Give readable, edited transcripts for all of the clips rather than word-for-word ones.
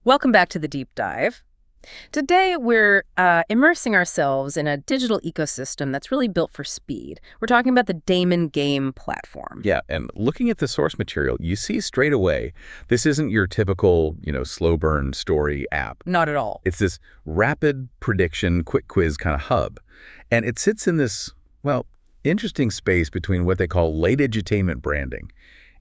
Welcome back to the deep dive. Today, we're immersing ourselves in a digital ecosystem that's really built for speed. We're talking about the Daman Game platform. Yeah, and looking at the source material, you see straight away, this isn't your typical, slow burn story app. Not at all. It's this rapid prediction, quick quiz kind of hub. And it sits in this, interesting space between what they call late edutainment branding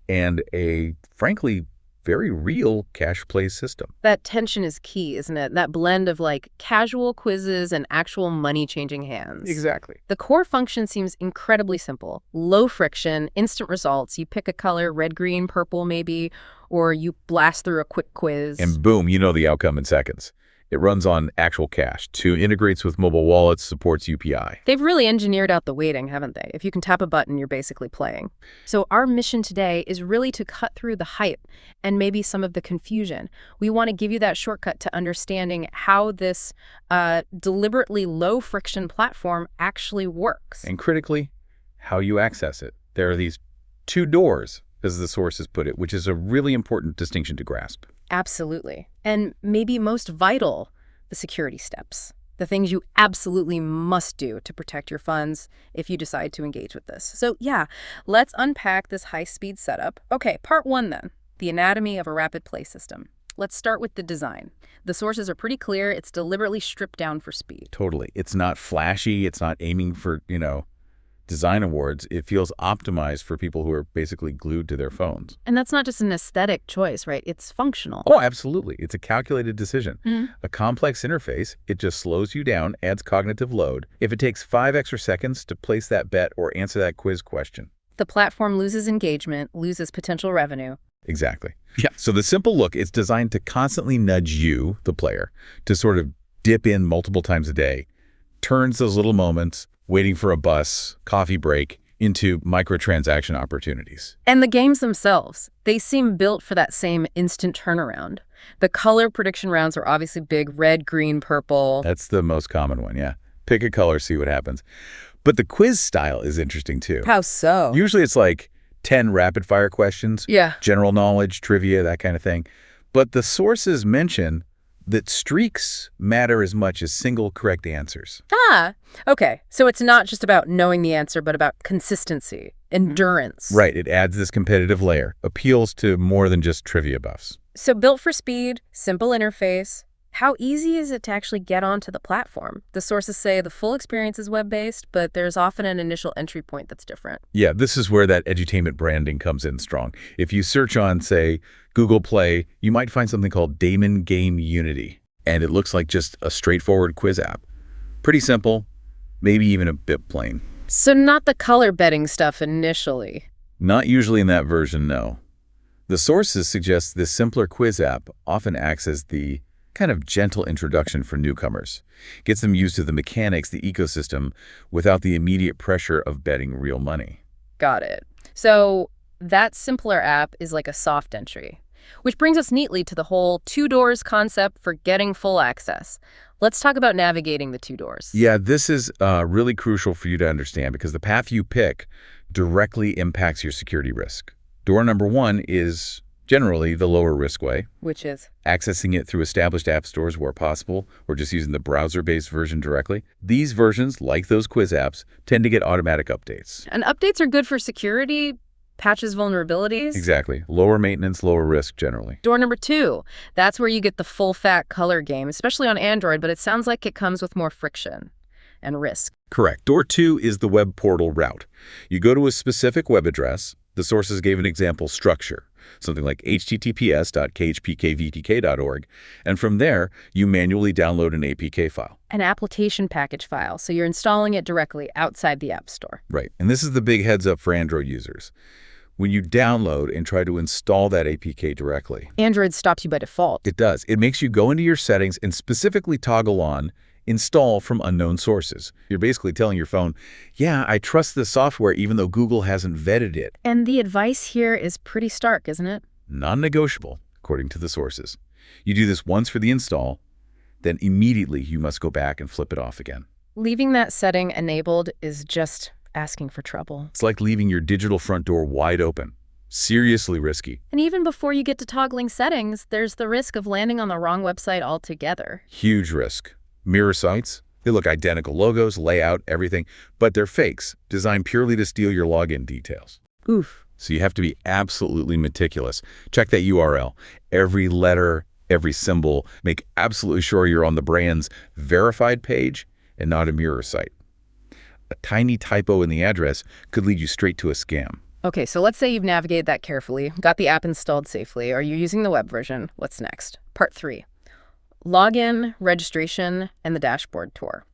and a, frankly, very real cash play system. That tension is key, isn't it? That blend of casual quizzes and actual money-changing hands. Exactly. The core function seems incredibly simple. Low friction, instant results. You pick a color, red, green, purple maybe, or you blast through a quick quiz. And boom, you know the outcome in seconds. It runs on actual cash, integrates with mobile wallets, supports UPI. They've really engineered out the waiting, haven't they? If you can tap a button, you're basically playing. So our mission today is really to cut through the hype and maybe some of the confusion. We want to give you that shortcut to understanding how this deliberately low-friction platform actually works. And critically, how you access it. There are these two doors, as the sources put it, which is a really important distinction to grasp. Absolutely. And maybe most vital, the security steps. The things you absolutely must do to protect your funds if you decide to engage with this. So yeah, let's unpack this high-speed setup. Okay, part one then, the anatomy of a rapid play system. Let's start with the design. The sources are pretty clear. It's deliberately stripped down for speed. Totally. It's not flashy. It's not aiming for, design awards. It feels optimized for people who are basically glued to their phones. And that's not just an aesthetic choice, right? It's functional. Oh, absolutely. It's a calculated decision. A complex interface, it just slows you down, adds cognitive load. If it takes 5 extra seconds to place that bet or answer that quiz question. The platform loses engagement, loses potential revenue. Exactly. Yeah. So the simple look, it's designed to constantly nudge you, the player, to sort of dip in multiple times a day, turns those little moments, waiting for a bus, coffee break, into microtransaction opportunities. And the games themselves, they seem built for that same instant turnaround. The color prediction rounds are obviously big, red, green, purple. That's the most common one, yeah. Pick a color, see what happens. But the quiz style is interesting too. How so? Usually it's 10 rapid-fire questions, general knowledge, trivia, that kind of thing. But the sources mention that streaks matter as much as single correct answers. Okay. So it's not just about knowing the answer, but about consistency, endurance. Right. It adds this competitive layer, appeals to more than just trivia buffs. So built for speed, simple interface. How easy is it to actually get onto the platform? The sources say the full experience is web-based, but there's often an initial entry point that's different. Yeah, this is where that edutainment branding comes in strong. If you search on, say, Google Play, you might find something called Daman Game Unity, and it looks like just a straightforward quiz app. Pretty simple, maybe even a bit plain. So not the color betting stuff initially. Not usually in that version, no. The sources suggest this simpler quiz app often acts as the kind of gentle introduction for newcomers. Gets them used to the mechanics, the ecosystem, without the immediate pressure of betting real money. Got it. So that simpler app is like a soft entry, which brings us neatly to the whole two doors concept for getting full access. Let's talk about navigating the two doors. Yeah, this is really crucial for you to understand because the path you pick directly impacts your security risk. Door number one is generally the lower risk way. Which is? Accessing it through established app stores where possible, or just using the browser-based version directly. These versions, like those quiz apps, tend to get automatic updates. And updates are good for security, patches vulnerabilities. Exactly. Lower maintenance, lower risk generally. Door number two, that's where you get the full fat color game, especially on Android, but it sounds like it comes with more friction and risk. Correct. Door two is the web portal route. You go to a specific web address. The sources gave an example structure, something like https://khpkvtk.org, and from there, you manually download an APK file. An application package file, so you're installing it directly outside the App Store. Right, and this is the big heads up for Android users. When you download and try to install that APK directly, Android stops you by default. It does. It makes you go into your settings and specifically toggle on install from unknown sources. You're basically telling your phone, yeah, I trust the software even though Google hasn't vetted it. And the advice here is pretty stark, isn't it? Non-negotiable, according to the sources. You do this once for the install, then immediately you must go back and flip it off again. Leaving that setting enabled is just asking for trouble. It's like leaving your digital front door wide open. Seriously risky. And even before you get to toggling settings, there's the risk of landing on the wrong website altogether. Huge risk. Mirror sites, they look identical, logos, layout, everything, but they're fakes, designed purely to steal your login details. Oof. So you have to be absolutely meticulous. Check that URL. Every letter, every symbol. Make absolutely sure you're on the brand's verified page and not a mirror site. A tiny typo in the address could lead you straight to a scam. Okay, so let's say you've navigated that carefully, got the app installed safely, or you're using the web version. What's next? Part 3. Login, registration, and the dashboard tour.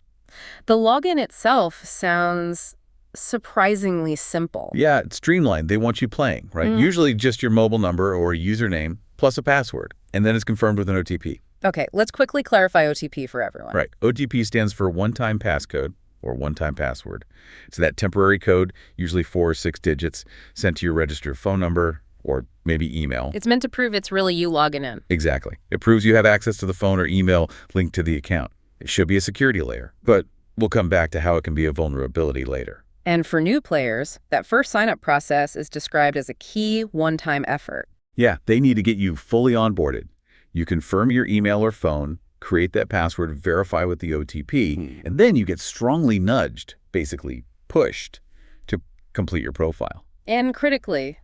The login itself sounds surprisingly simple. Yeah, it's streamlined. They want you playing, right? Usually just your mobile number or a username plus a password, and then it's confirmed with an OTP. Okay, let's quickly clarify OTP for everyone. Right. OTP stands for one-time passcode or one-time password. It's that temporary code, usually 4 or 6 digits, sent to your registered phone number or maybe email. It's meant to prove it's really you logging in. Exactly. It proves you have access to the phone or email linked to the account. It should be a security layer, but we'll come back to how it can be a vulnerability later. And for new players, that first sign-up process is described as a key one-time effort. Yeah, they need to get you fully onboarded. You confirm your email or phone, create that password, verify with the OTP, and then you get strongly nudged, basically pushed, to complete your profile. And critically,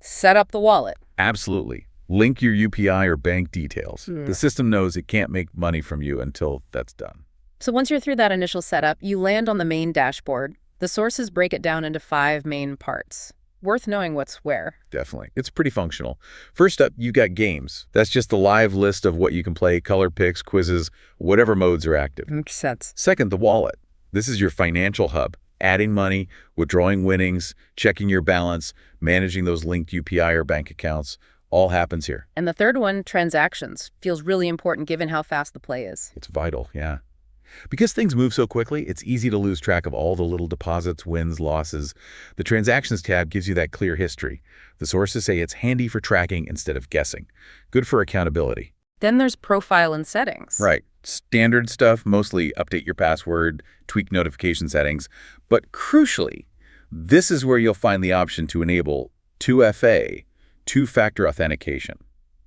set up the wallet. Absolutely. Link your UPI or bank details. The system knows it can't make money from you until that's done. So once you're through that initial setup, you land on the main dashboard. The sources break it down into 5 main parts. Worth knowing what's where. Definitely. It's pretty functional. First up, you got games. That's just a live list of what you can play, color picks, quizzes, whatever modes are active. Makes sense. Second, the wallet. This is your financial hub. Adding money, withdrawing winnings, checking your balance, managing those linked UPI or bank accounts, all happens here. And the third one, transactions. Feels really important given how fast the play is. It's vital, yeah. Because things move so quickly, it's easy to lose track of all the little deposits, wins, losses. The Transactions tab gives you that clear history. The sources say it's handy for tracking instead of guessing. Good for accountability. Then there's profile and settings. Right. Standard stuff, mostly update your password, tweak notification settings. But crucially, this is where you'll find the option to enable 2FA, two-factor authentication.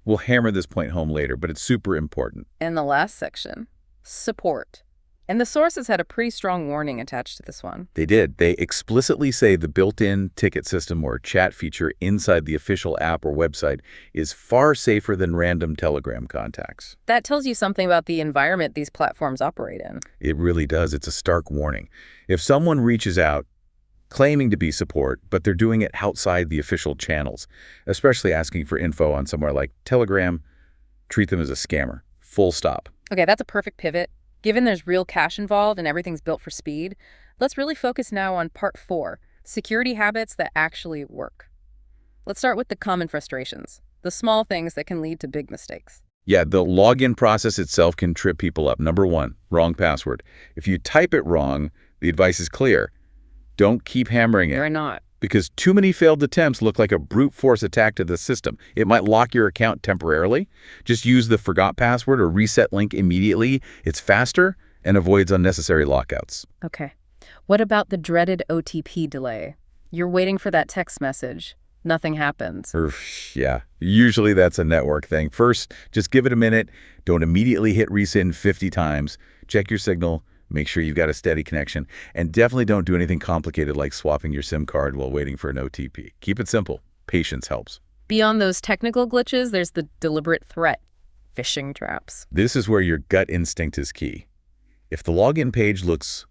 We'll hammer this point home later, but it's super important. And the last section, support. And the sources had a pretty strong warning attached to this one. They did. They explicitly say the built-in ticket system or chat feature inside the official app or website is far safer than random Telegram contacts. That tells you something about the environment these platforms operate in. It really does. It's a stark warning. If someone reaches out claiming to be support, but they're doing it outside the official channels, especially asking for info on somewhere like Telegram, treat them as a scammer. Full stop. Okay, that's a perfect pivot. Given there's real cash involved and everything's built for speed, let's really focus now on part 4, security habits that actually work. Let's start with the common frustrations, the small things that can lead to big mistakes. Yeah, the login process itself can trip people up. Number 1, wrong password. If you type it wrong, the advice is clear. Don't keep hammering it. They're not. Because too many failed attempts look like a brute force attack to the system. It might lock your account temporarily. Just use the forgot password or reset link immediately. It's faster and avoids unnecessary lockouts. Okay. What about the dreaded OTP delay? You're waiting for that text message. Nothing happens. Yeah, usually that's a network thing. First, just give it a minute. Don't immediately hit resend 50 times. Check your signal. Make sure you've got a steady connection. And definitely don't do anything complicated like swapping your SIM card while waiting for an OTP. Keep it simple. Patience helps. Beyond those technical glitches, there's the deliberate threat, phishing traps. This is where your gut instinct is key. If the login page looks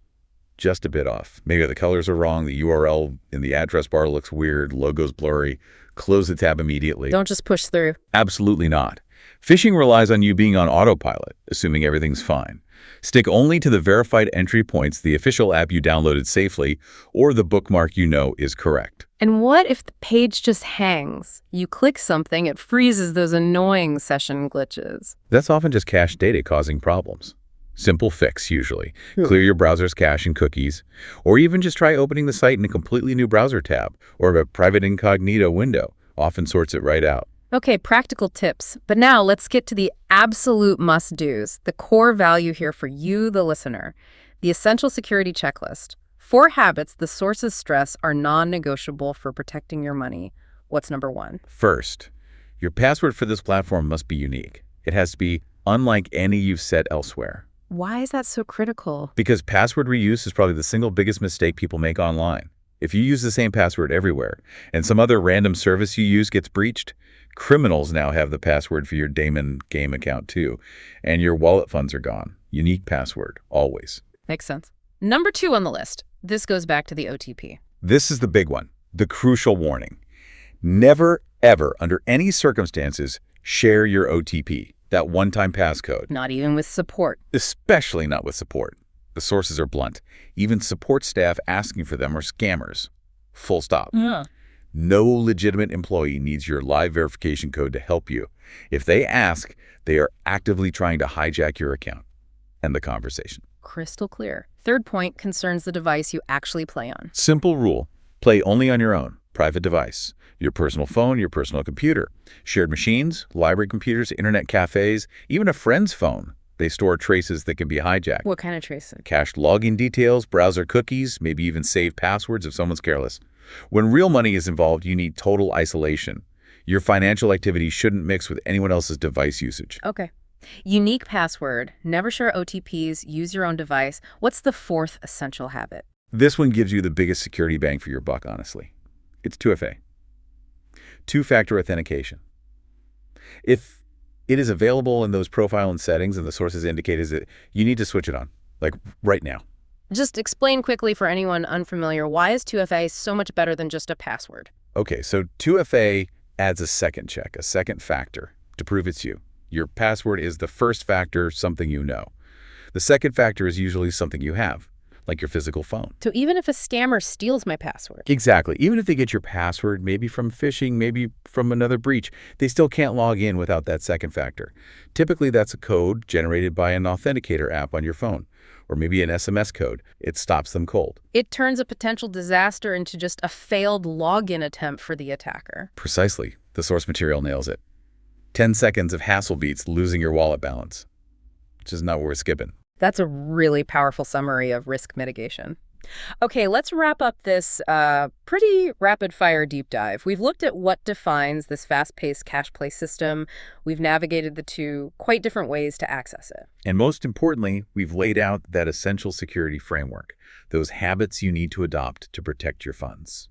just a bit off, maybe the colors are wrong, the URL in the address bar looks weird, logo's blurry, close the tab immediately. Don't just push through. Absolutely not. Phishing relies on you being on autopilot, assuming everything's fine. Stick only to the verified entry points, the official app you downloaded safely, or the bookmark you know is correct. And what if the page just hangs? You click something, it freezes those annoying session glitches. That's often just cache data causing problems. Simple fix, usually. Clear your browser's cache and cookies, or even just try opening the site in a completely new browser tab or a private incognito window. Often sorts it right out. Okay, practical tips. But now let's get to the absolute must-dos, the core value here for you, the listener. The essential security checklist. 4 habits the sources stress are non-negotiable for protecting your money. What's number one? First, your password for this platform must be unique. It has to be unlike any you've set elsewhere. Why is that so critical? Because password reuse is probably the single biggest mistake people make online. If you use the same password everywhere and some other random service you use gets breached, criminals now have the password for your Daman Game account too, and your wallet funds are gone. Unique password, always. Makes sense. Number two on the list. This goes back to the OTP. This is the big one, the crucial warning. Never, ever, under any circumstances, share your OTP, that one-time passcode. Not even with support. Especially not with support. The sources are blunt. Even support staff asking for them are scammers. Full stop. Yeah. No legitimate employee needs your live verification code to help you. If they ask, they are actively trying to hijack your account. End the conversation. Crystal clear. Third point concerns the device you actually play on. Simple rule. Play only on your own, private device. Your personal phone, your personal computer. Shared machines, library computers, internet cafes, even a friend's phone. They store traces that can be hijacked. What kind of traces? Cached login details, browser cookies, maybe even saved passwords if someone's careless. When real money is involved, you need total isolation. Your financial activity shouldn't mix with anyone else's device usage. Okay. Unique password, never share OTPs, use your own device. What's the fourth essential habit? This one gives you the biggest security bang for your buck, honestly. It's 2FA. Two-factor authentication. If it is available in those profile and settings and the sources indicate is that you need to switch it on, like right now. Just explain quickly for anyone unfamiliar, why is 2FA so much better than just a password? Okay, so 2FA adds a second check, a second factor to prove it's you. Your password is the first factor, something you know. The second factor is usually something you have, like your physical phone. So even if a scammer steals my password? Exactly. Even if they get your password, maybe from phishing, maybe from another breach, they still can't log in without that second factor. Typically, that's a code generated by an authenticator app on your phone, or maybe an SMS code. It stops them cold. It turns a potential disaster into just a failed login attempt for the attacker. Precisely. The source material nails it. 10 seconds of hassle beats losing your wallet balance, which is not worth skipping. That's a really powerful summary of risk mitigation. Okay, let's wrap up this pretty rapid-fire deep dive. We've looked at what defines this fast-paced cash play system. We've navigated the two quite different ways to access it. And most importantly, we've laid out that essential security framework, those habits you need to adopt to protect your funds.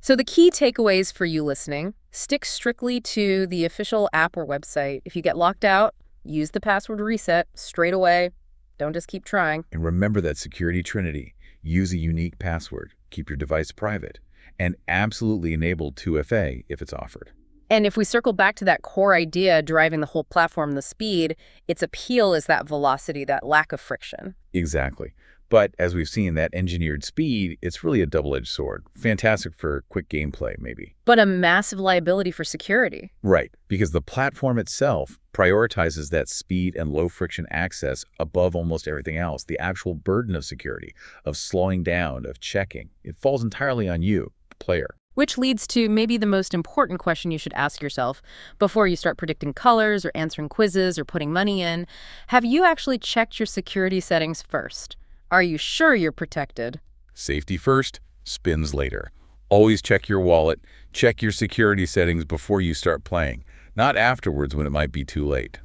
So the key takeaways for you listening: stick strictly to the official app or website. If you get locked out, use the password reset straight away. Don't just keep trying. And remember that security trinity. Use a unique password, keep your device private, and absolutely enable 2FA if it's offered. And if we circle back to that core idea driving the whole platform, the speed, its appeal is that velocity, that lack of friction. Exactly. But as we've seen, that engineered speed, it's really a double-edged sword. Fantastic for quick gameplay, maybe. But a massive liability for security. Right, because the platform itself prioritizes that speed and low-friction access above almost everything else. The actual burden of security, of slowing down, of checking, it falls entirely on you, the player. Which leads to maybe the most important question you should ask yourself before you start predicting colors or answering quizzes or putting money in. Have you actually checked your security settings first? Are you sure you're protected? Safety first, spins later. Always check your wallet, check your security settings before you start playing, not afterwards when it might be too late.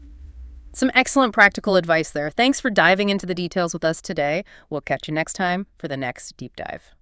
Some excellent practical advice there. Thanks for diving into the details with us today. We'll catch you next time for the next deep dive.